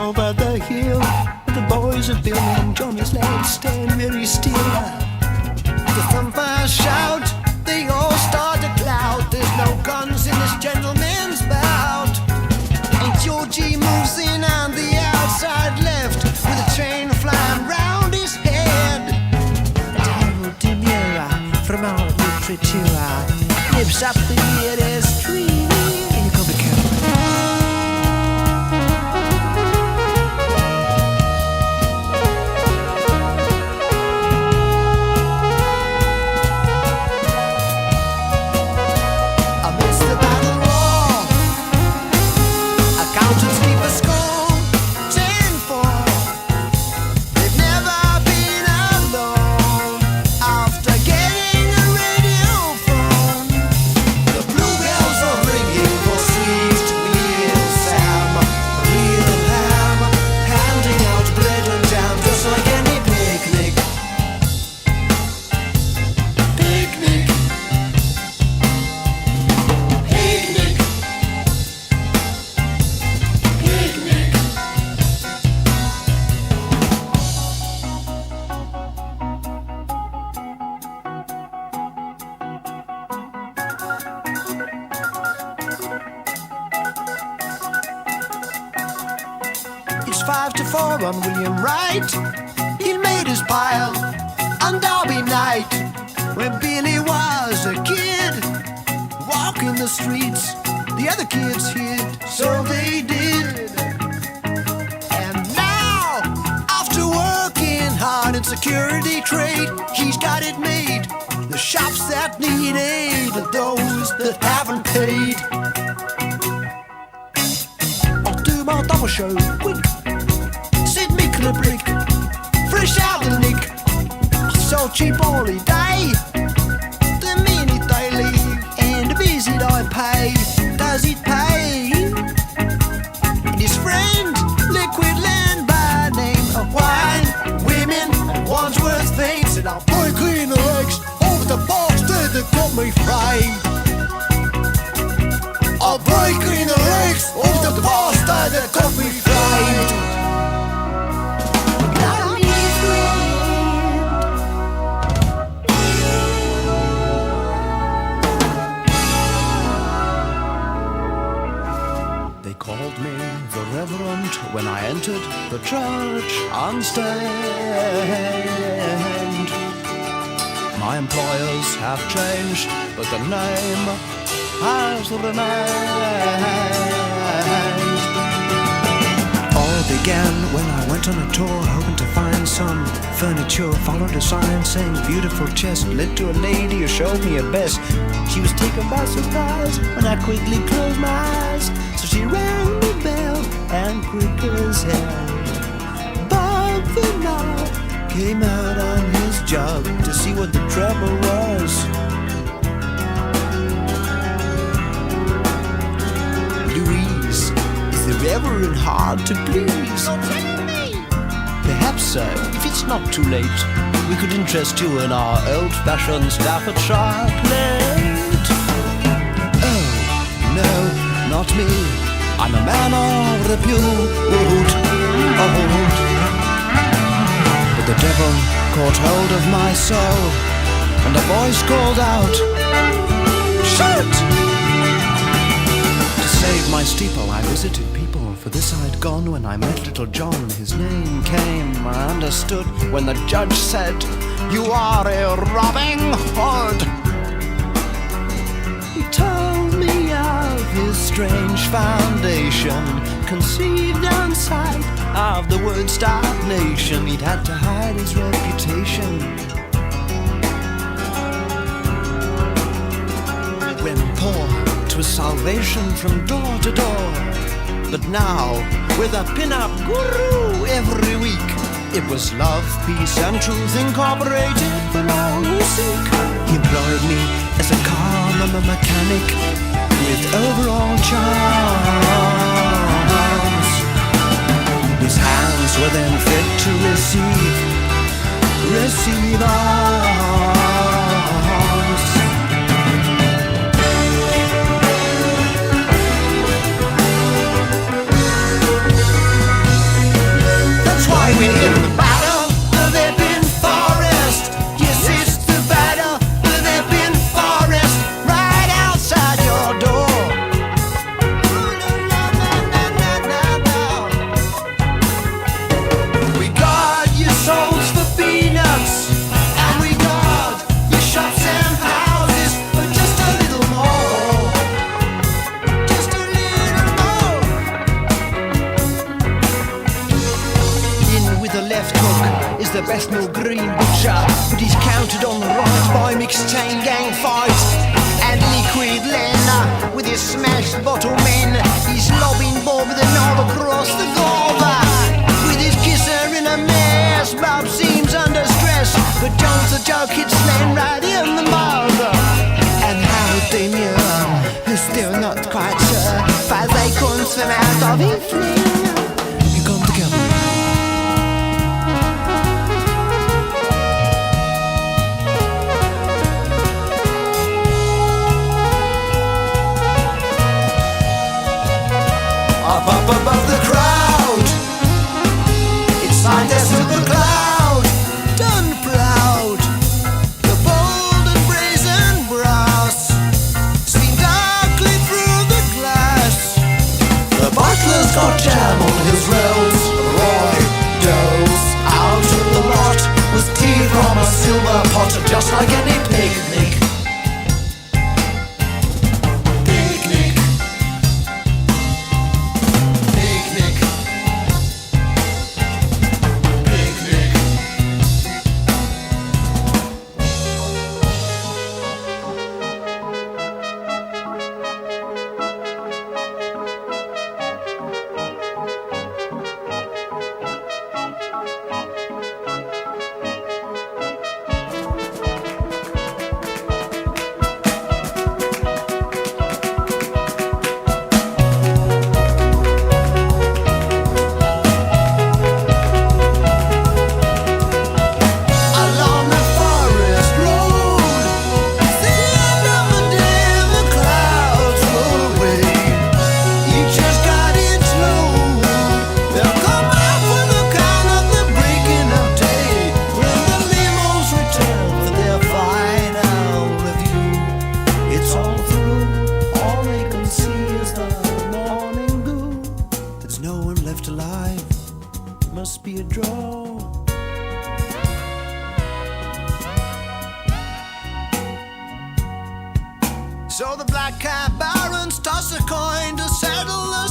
over the hill. The boys of Bill and Johnny's lads stand very still. The thumpers shout, they all start to clout. There's no guns in this gentleman's bout. And Georgie moves in on the outside left, with a chain flying round his head. Daryl Demura from our literature nips up the nearest tree. Here come the camera. Amidst the battle roar, accountants keep a score, 10-4. They've never been alone after getting a radio phone. The bluebells are ringing for sweet meal Sam, real ham, handing out bread and jam just like any picnic. Picnic. Picnic. Picnic. It's 5-4 on William Wright. He made his pile on Derby night when Billy was a kid, walking the streets. The other kids hid, so they did. And now, after working hard in security trade, he's got it made. The shops that need aid are those that haven't paid. I'll do my double show quick. Sid Micklebrick, fresh out the nick. So cheap all day. The minute they leave and the visit I pay, does it pay? And his friend, liquid land by name of wine, women, and Wandsworth Fame said I'll break clean the legs over the bastard that got me framed. I'll break clean the legs over the bastard that got me framed. They called me the Reverend when I entered the church unstained. My employers have changed, but the name has remained. All began when I went on a tour, hoping to find some furniture. Followed a sign saying beautiful chest, led to a lady who showed me her best. She was taken by surprise when I quickly closed my eyes. So she rang the bell and quick as hell, Bob the Knob came out on his job to see what the trouble was. Louise, is the Reverend hard to please? Perhaps, sir, if it's not too late, we could interest you in our old-fashioned Staffordshire plate. Oh, no, not me. I'm a man of repute. But the devil caught hold of my soul, and a voice called out, "Shoot!" To save my steeple, I visited people, for this I'd gone when I met little John. His name came, I understood, when the judge said, "You are a Robin Hood." He told me of his strange foundation, conceived on sight of the Woodstock nation. He'd had to hide his reputation. When poor, 'twas salvation from door to door. But now, with a pin-up guru every week, it was love, peace, and truth incorporated for all who seek. He employed me as a car mechanic with overall charms. His hands were then fit to receive arms. the best no green butcher, but he's counted on the right by mixed chain gang fights and liquid Lena with his smashed bottle men. He's lobbing Bob with a knob across the Gova with his kisser in a mess. Bob seems under stress, but John's a joke, it's Slen right in the mother. And Howard Damien is still not quite sure. 5 acorns from out of his fling. You come together. Up above the crowd, it's signed as to the cloud, done proud. The bold and brazen brass seen darkly through the glass. The butler's got jam on his rails. Roy does out of the lot with tea from a silver pot, just like any picnic. Must be a draw. So the black cat barons toss a coin to settle the